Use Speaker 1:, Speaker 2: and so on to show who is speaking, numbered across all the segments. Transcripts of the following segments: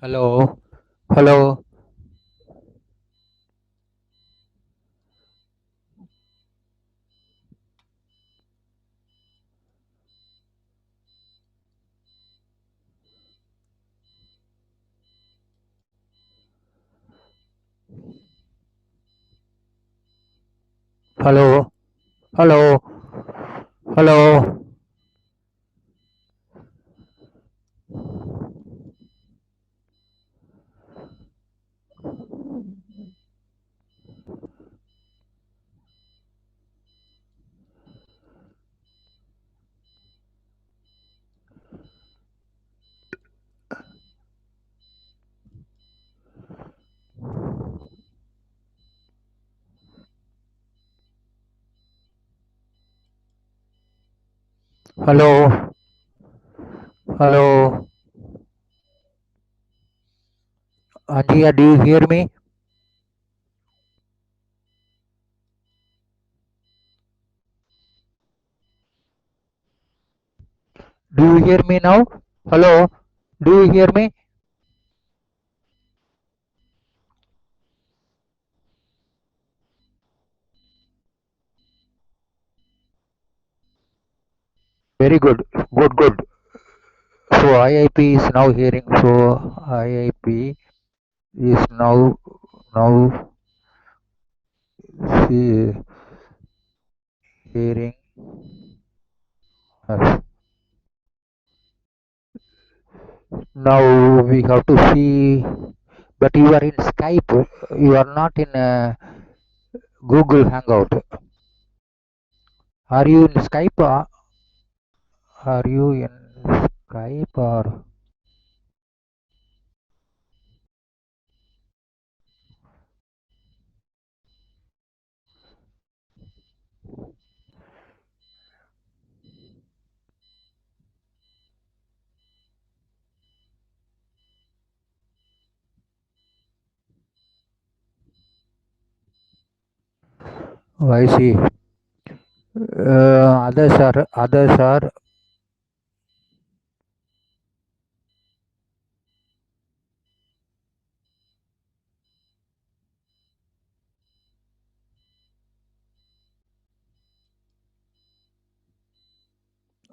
Speaker 1: Hello, hello, hello, hello, hello, hello, hello. Anjia, do you hear me? Do you hear me now? Hello, do you hear me? Very good, good, good. So IIP is now hearing. So IIP is now see, hearing us. Now we have to see. But you are in Skype. You are not in Google Hangout. Are you in Skype? Are you in Skype or oh, I see. Others are.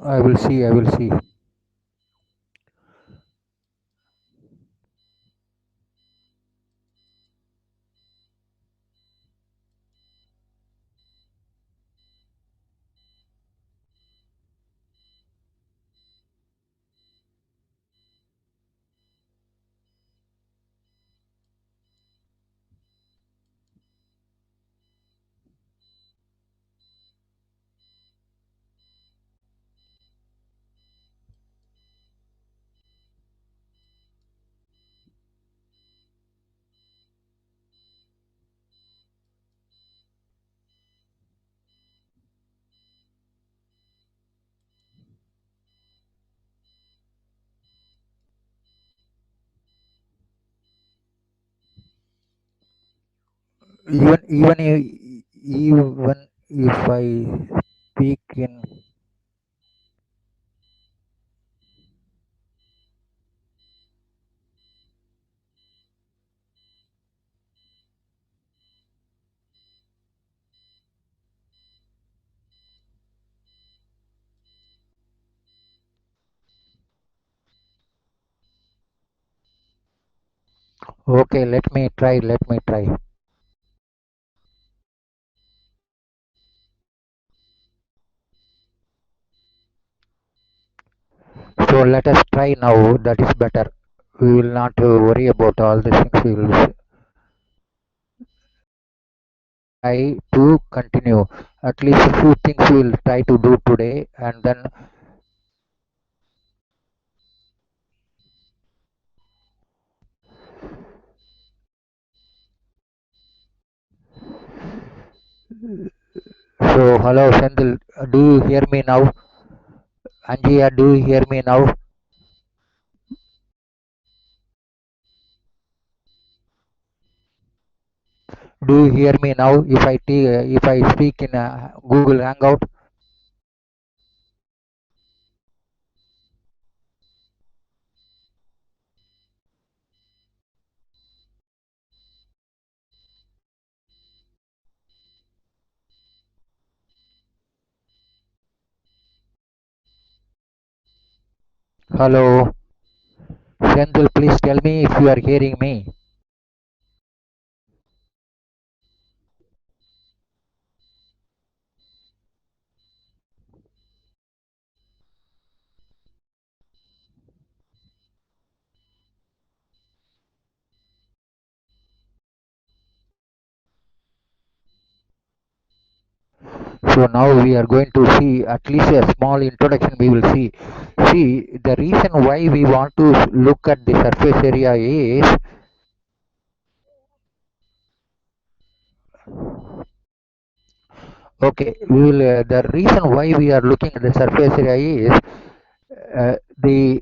Speaker 1: I will see. I will see. Even if I speak in. Okay, let me try. Let me try. So let us try now. That is better. We will not worry about all the things. We will try to continue. At least a few things we will try to do today, and then. So hello, Sendil. Do you hear me now? Anjia, do you hear me now? Do you hear me now? If I speak in Google Hangout, Hello, Senthil, please tell me if you are hearing me. So now we are going to see at least a small introduction we will see. See, the reason why we want to look at the surface area is, okay, we will, the reason why we are looking at the surface area is the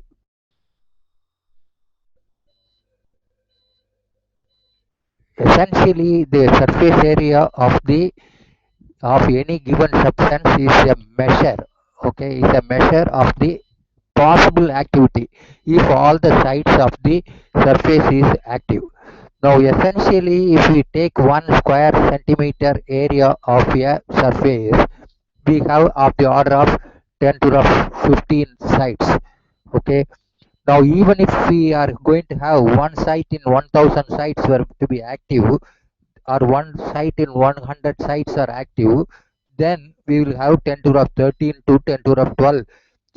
Speaker 1: essentially the surface area of any given substance is a measure, okay, is a measure of the possible activity if all the sides of the surface is active. Now essentially if we take 1 square centimeter area of a surface, we have of the order of 10 to the 15 sides, okay. Now even if we are going to have one site in 1000 sites were to be active, or one site in 100 sites are active, then we will have 10 to the 13 to 10 to the 12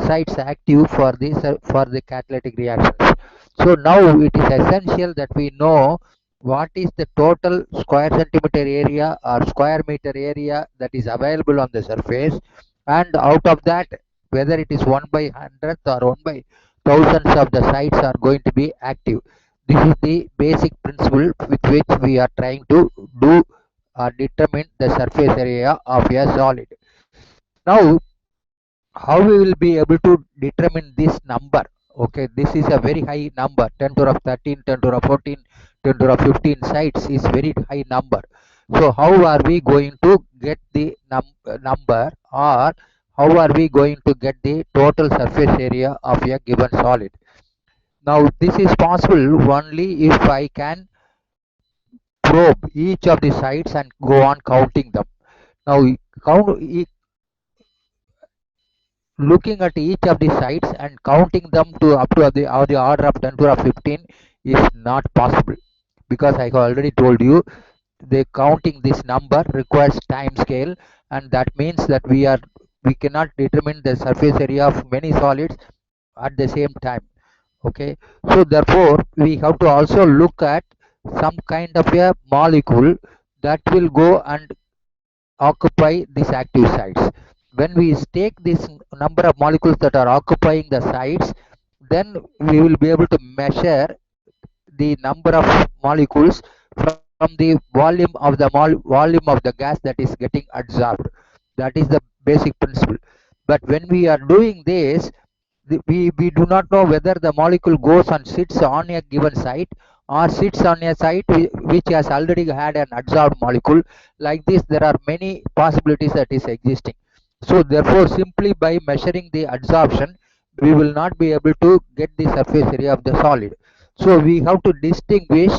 Speaker 1: sites active for this for the catalytic reactions. So now it is essential that we know what is the total square centimeter area or square meter area that is available on the surface, and out of that whether it is 1 by 100 or 1 by thousands of the sites are going to be active. This is the basic principle with which we are trying to do or determine the surface area of a solid. Now how we will be able to determine this number? Okay, this is a very high number, 10 to the 13, 10 to the 14, 10 to the 15 sites is very high number. So how are we going to get the number, or how are we going to get the total surface area of a given solid? Now this is possible only if I can probe each of the sites and go on counting them. Now count looking at each of the sites and counting them to up to the order of 10 to the 15 is not possible, because I have already told you the counting this number requires time scale, and that means that we cannot determine the surface area of many solids at the same time, okay. So therefore we have to also look at some kind of a molecule that will go and occupy these active sites. When we take this number of molecules that are occupying the sites, then we will be able to measure the number of molecules from the volume of the volume of the gas that is getting absorbed. That is the basic principle. But when we are doing this, we do not know whether the molecule goes and sits on a given site or sits on a site which has already had an adsorbed molecule. Like this there are many possibilities that is existing. So therefore simply by measuring the adsorption we will not be able to get the surface area of the solid. So we have to distinguish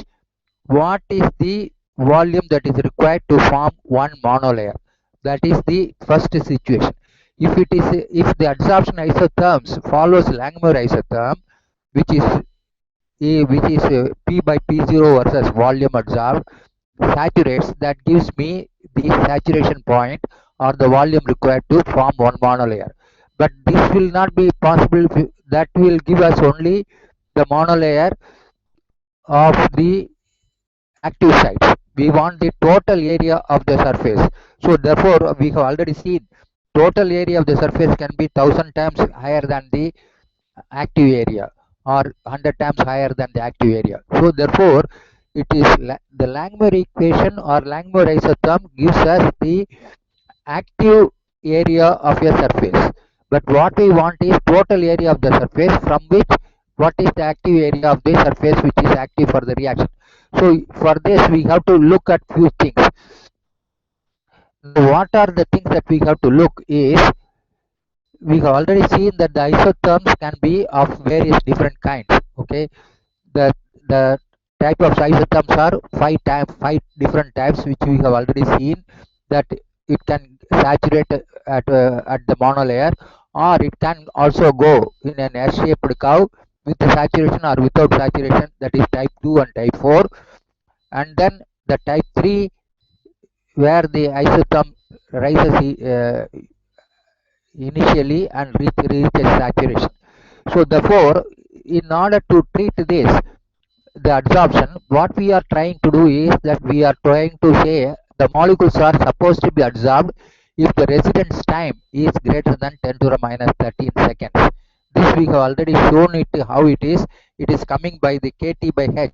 Speaker 1: what is the volume that is required to form one monolayer. That is the first situation. If the adsorption isotherms follows Langmuir isotherm, which is P by P0 versus volume adsorbed, saturates, that gives me the saturation point or the volume required to form one monolayer. But this will not be possible. That will give us only the monolayer of the active sites. We want the total area of the surface. So therefore we have already seen total area of the surface can be 1000 times higher than the active area, or 100 times higher than the active area. So therefore it is the Langmuir equation or Langmuir isotherm gives us the active area of a surface. But what we want is total area of the surface, from which what is the active area of the surface which is active for the reaction. So for this we have to look at few things. What are the things that we have to look is, we have already seen that the isotherms can be of various different kinds, okay. The type of isotherms are five different types, which we have already seen, that it can saturate at the monolayer, or it can also go in an S-shaped curve with saturation or without saturation, that is type 2 and type 4. And then the type 3 where the isotherm rises initially and reaches saturation. So therefore, in order to treat this, the adsorption, what we are trying to do is that we are trying to say the molecules are supposed to be adsorbed if the residence time is greater than 10 to the minus 13 seconds. This we have already shown it how it is. It is coming by the Kt by H,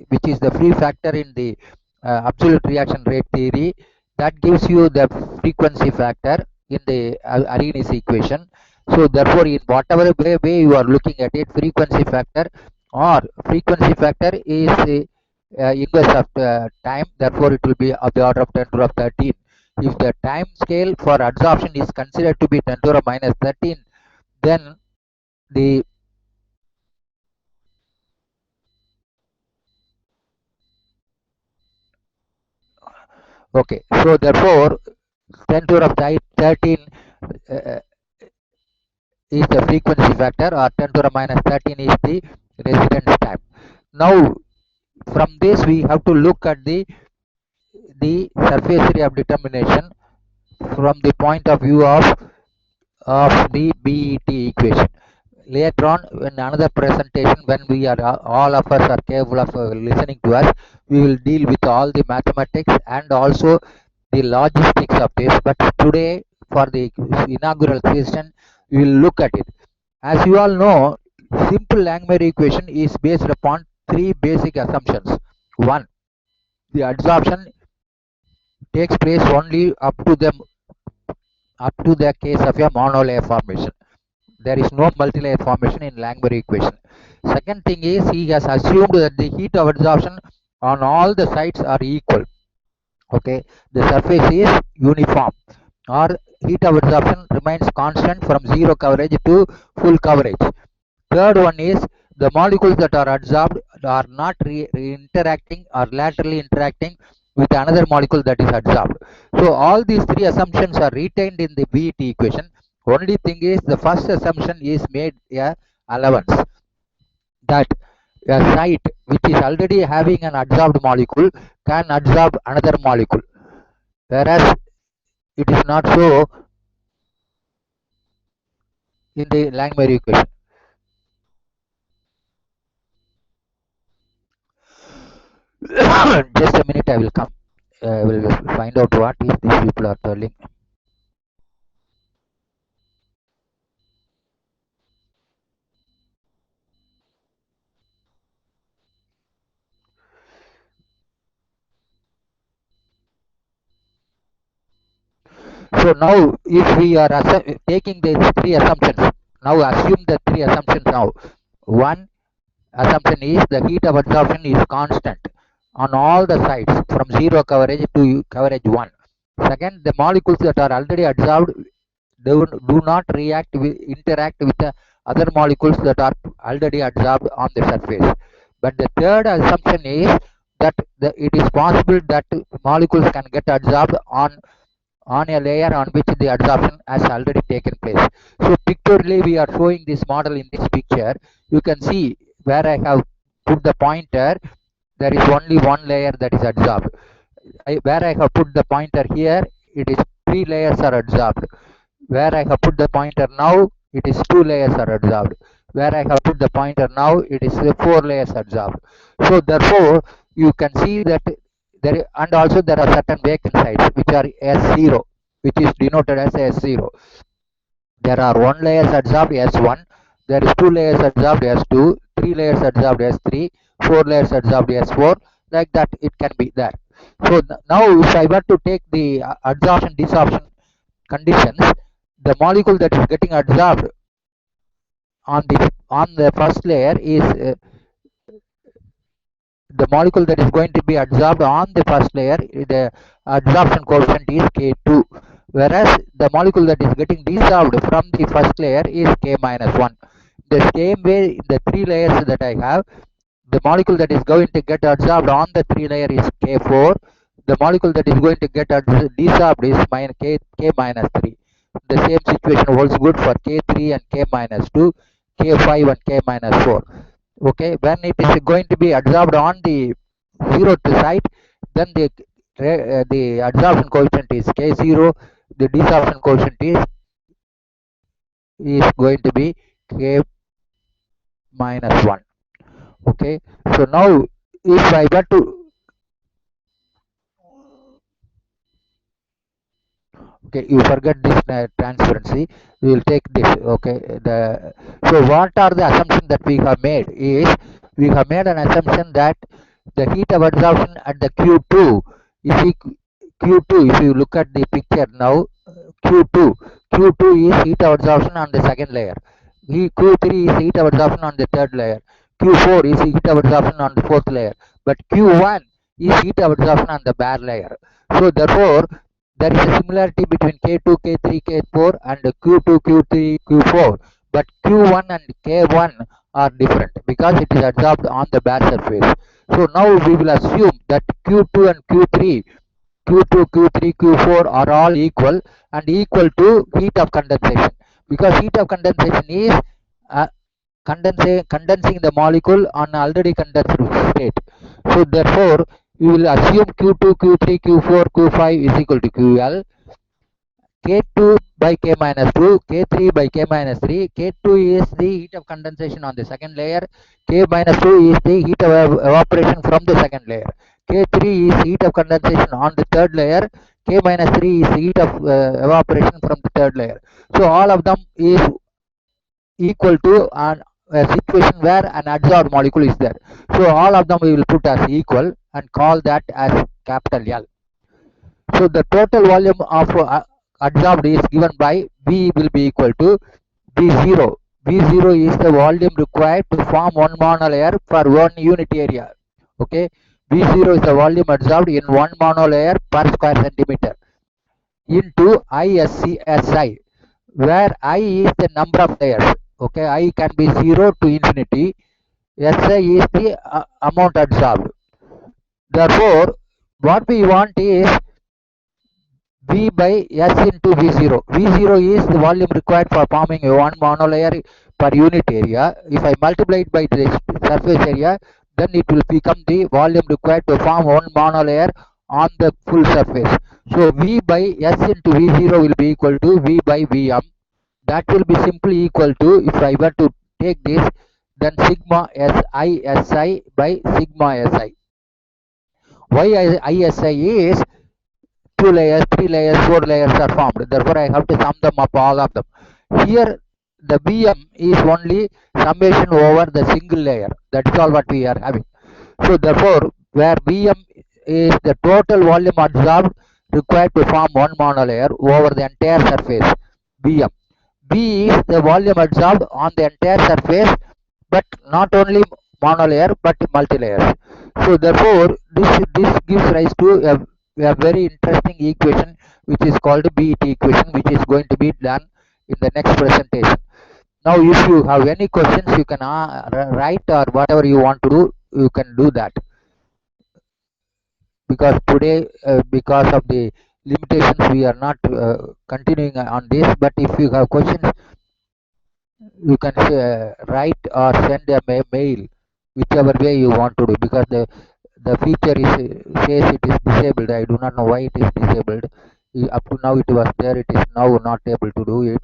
Speaker 1: which is the free factor in the absolute reaction rate theory. That gives you the frequency factor in the Arrhenius equation. So therefore, in whatever way you are looking at it, frequency factor is inverse of time, therefore it will be of the order of 10 to the 13. If the time scale for adsorption is considered to be 10 to the minus 13, then the okay, so therefore 10 to the 13 uh, is the frequency factor, or 10 to the minus 13 is the residence time. Now from this we have to look at the surface area of determination from the point of view of the BET equation. Later on in another presentation, when we are all of us are capable of listening to us, we will deal with all the mathematics and also the logistics of this. But today, for the inaugural session, we will look at it. As you all know, simple Langmuir equation is based upon three basic assumptions. One, the adsorption takes place only up to the case of a monolayer formation. There is no multilayer formation in Langmuir equation. Second thing is, he has assumed that the heat of adsorption on all the sides are equal. Okay, the surface is uniform, or heat of adsorption remains constant from zero coverage to full coverage. Third one is, the molecules that are adsorbed are not interacting or laterally interacting with another molecule that is adsorbed. So all these three assumptions are retained in the BET equation. Only thing is, the first assumption is made a allowance that a site which is already having an adsorbed molecule can adsorb another molecule, whereas it is not so in the Langmuir equation. Just a minute, I will come. We'll find out what is these people are telling. So now, if we are taking these three assumptions, now assume the three assumptions now. One assumption is the heat of adsorption is constant on all the sides from zero coverage to coverage 1. Second, the molecules that are already adsorbed do not interact with the other molecules that are already adsorbed on the surface. But the third assumption is that it is possible that molecules can get adsorbed on a layer on which the adsorption has already taken place. So pictorially we are showing this model in this picture. You can see where I have put the pointer, there is only one layer that is adsorbed. Where I have put the pointer here, it is 3 layers are adsorbed. Where I have put the pointer now, it is 2 layers are adsorbed. Where I have put the pointer now, it is 4 layers adsorbed. So therefore, you can see that there, and also there are certain vacant sites which are S0, which is denoted as S0. There are 1 layers adsorbed S1, there is 2 layers adsorbed S2, 3 layers adsorbed S3, 4 layers adsorbed S4, like that it can be there. So now if I were to take the adsorption desorption conditions, the molecule that is getting adsorbed on the first layer is the molecule that is going to be adsorbed on the first layer, the adsorption coefficient is K2, whereas the molecule that is getting desorbed from the first layer is K minus 1. The same way, the 3 layers that I have, the molecule that is going to get adsorbed on the 3 layer is K4. The molecule that is going to get desorbed is K minus 3. The same situation holds good for K3 and K minus 2, K5 and K minus 4. Okay, when it is going to be absorbed on the zeroth site, then the absorption coefficient is K0, the desorption coefficient is going to be K minus 1. Okay, so now if I were to, okay, you forget this transparency, we will take this. Okay, so what are the assumptions that we have made is, we have made an assumption that the heat of absorption at the q2 is q2, if you look at the picture now, q2 q2 is heat of absorption on the second layer, q3 is heat of absorption on the third layer, q4 is heat of absorption on the fourth layer, but q1 is heat of absorption on the bare layer. So therefore there is a similarity between K2, K3, K4 and Q2, Q3, Q4. But Q1 and K1 are different because it is absorbed on the bare surface. So now we will assume that Q2 and Q3, Q2, Q3, Q4 are all equal and equal to heat of condensation, because heat of condensation is uh, condensing the molecule on already condensed state. So therefore, we will assume Q2, Q3, Q4, Q5 is equal to QL, K2 by K minus 2, K3 by K minus 3. K2 is the heat of condensation on the second layer, K minus 2 is the heat of evaporation from the second layer, K3 is heat of condensation on the third layer, K minus 3 is heat of evaporation from the third layer. So all of them is equal to a situation where an adsorbed molecule is there. So all of them we will put as equal and call that as capital L. So the total volume of adsorbed is given by V will be equal to V0. V0 is the volume required to form one monolayer for one unit area. Okay, V0 is the volume adsorbed in one monolayer per square centimeter into ISCSI, where I is the number of layers. Okay, I can be 0 to infinity. SI is the amount adsorbed. Therefore, what we want is V by S into V0. V0 is the volume required for forming one monolayer per unit area. If I multiply it by the surface area, then it will become the volume required to form one monolayer on the full surface. So V by S into V0 will be equal to V by Vm. That will be simply equal to, if I were to take this, then sigma SI by sigma SI. Why ISI is 2 layers, 3 layers, 4 layers are formed. Therefore, I have to sum them up, all of them. Here, the Bm is only summation over the single layer. That is all what we are having. So, therefore, where Bm is the total volume absorbed required to form one monolayer over the entire surface, Bm. B is the volume absorbed on the entire surface, but not only monolayer but multi-layers. So therefore, this gives rise to a very interesting equation which is called BET equation, which is going to be done in the next presentation. Now, if you have any questions, you can write, or whatever you want to do, you can do that. Because today, because of the limitations, we are not continuing on this. But if you have questions, you can write or send a mail, whichever way you want to do, because the feature is says it is disabled. I do not know why it is disabled. Up to now it was there, it is now not able to do it.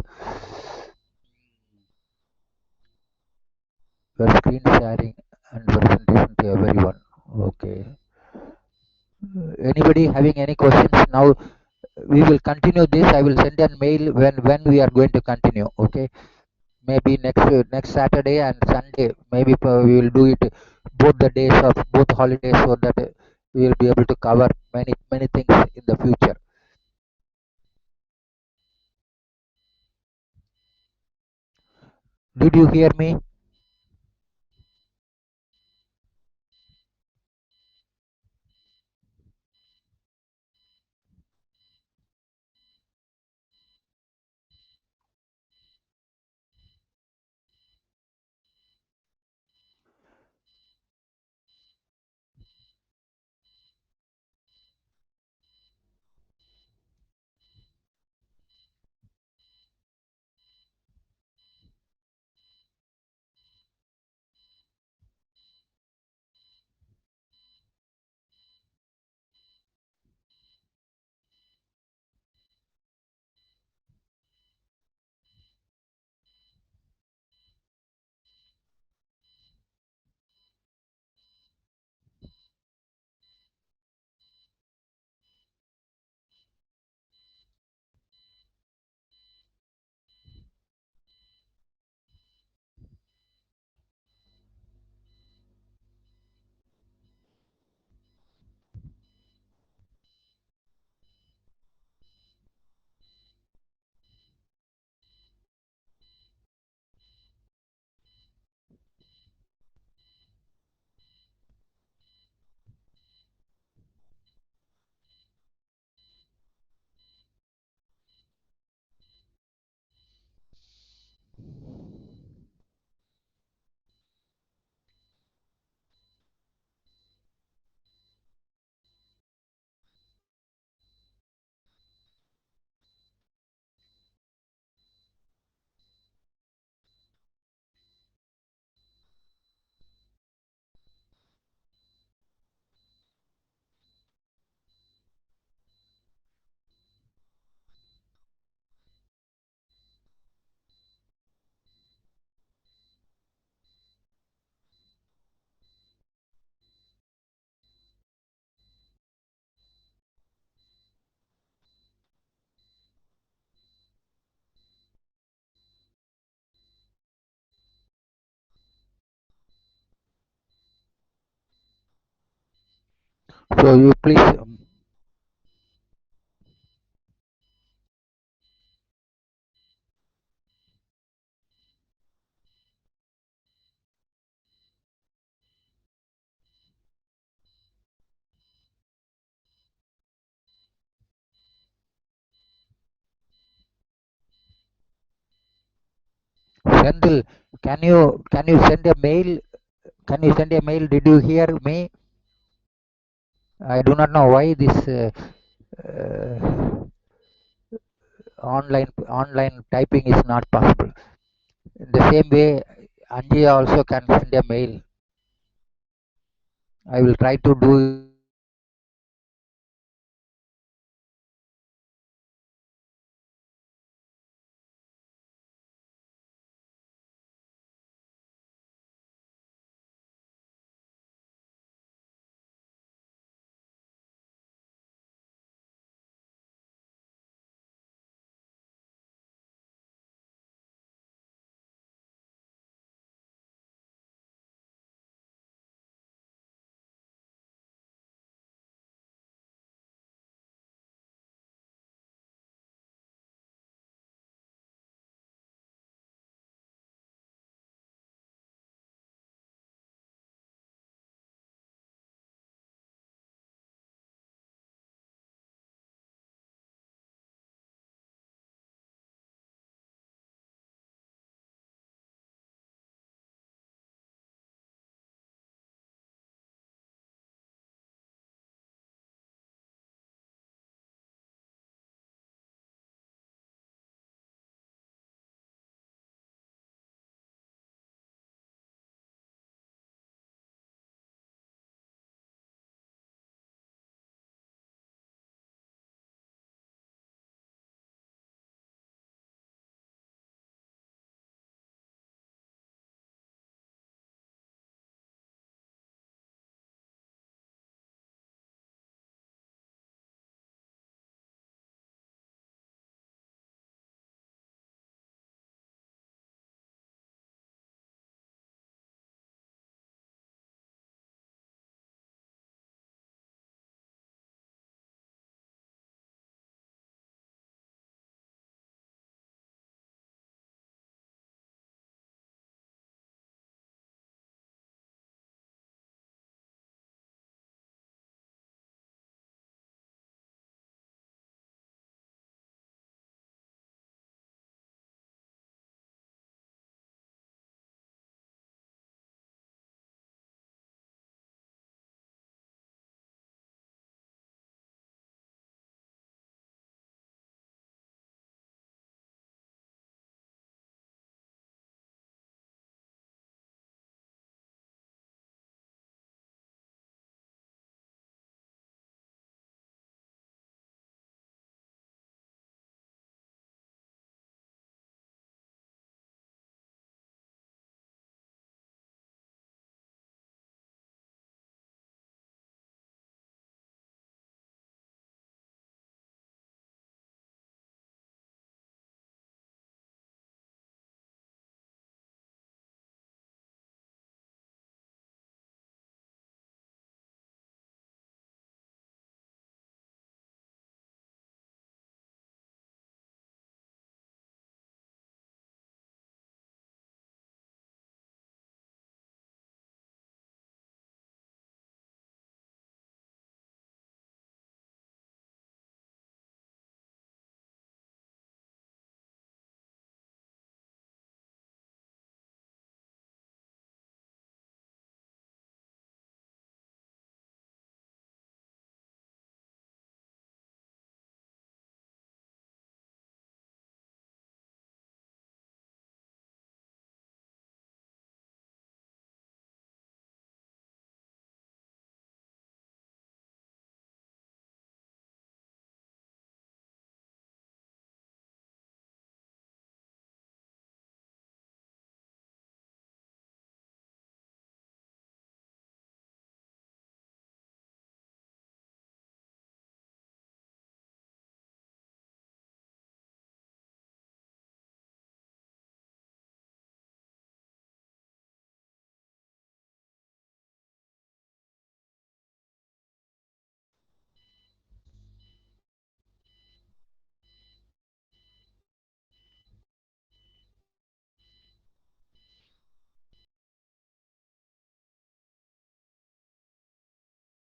Speaker 1: Your screen sharing and presentation to everyone. Okay, anybody having any questions? Now we will continue this. I will send a mail when we are going to continue. Okay, maybe next Saturday and Sunday, maybe we will do it both the days of both holidays, so that we will be able to cover many things in the future. Did you hear me? So you please Senthil, can you send a mail? Can you send a mail? Did you hear me? I do not know why this uh, online typing is not possible. In the same way, Anji also can send a mail. I will try to do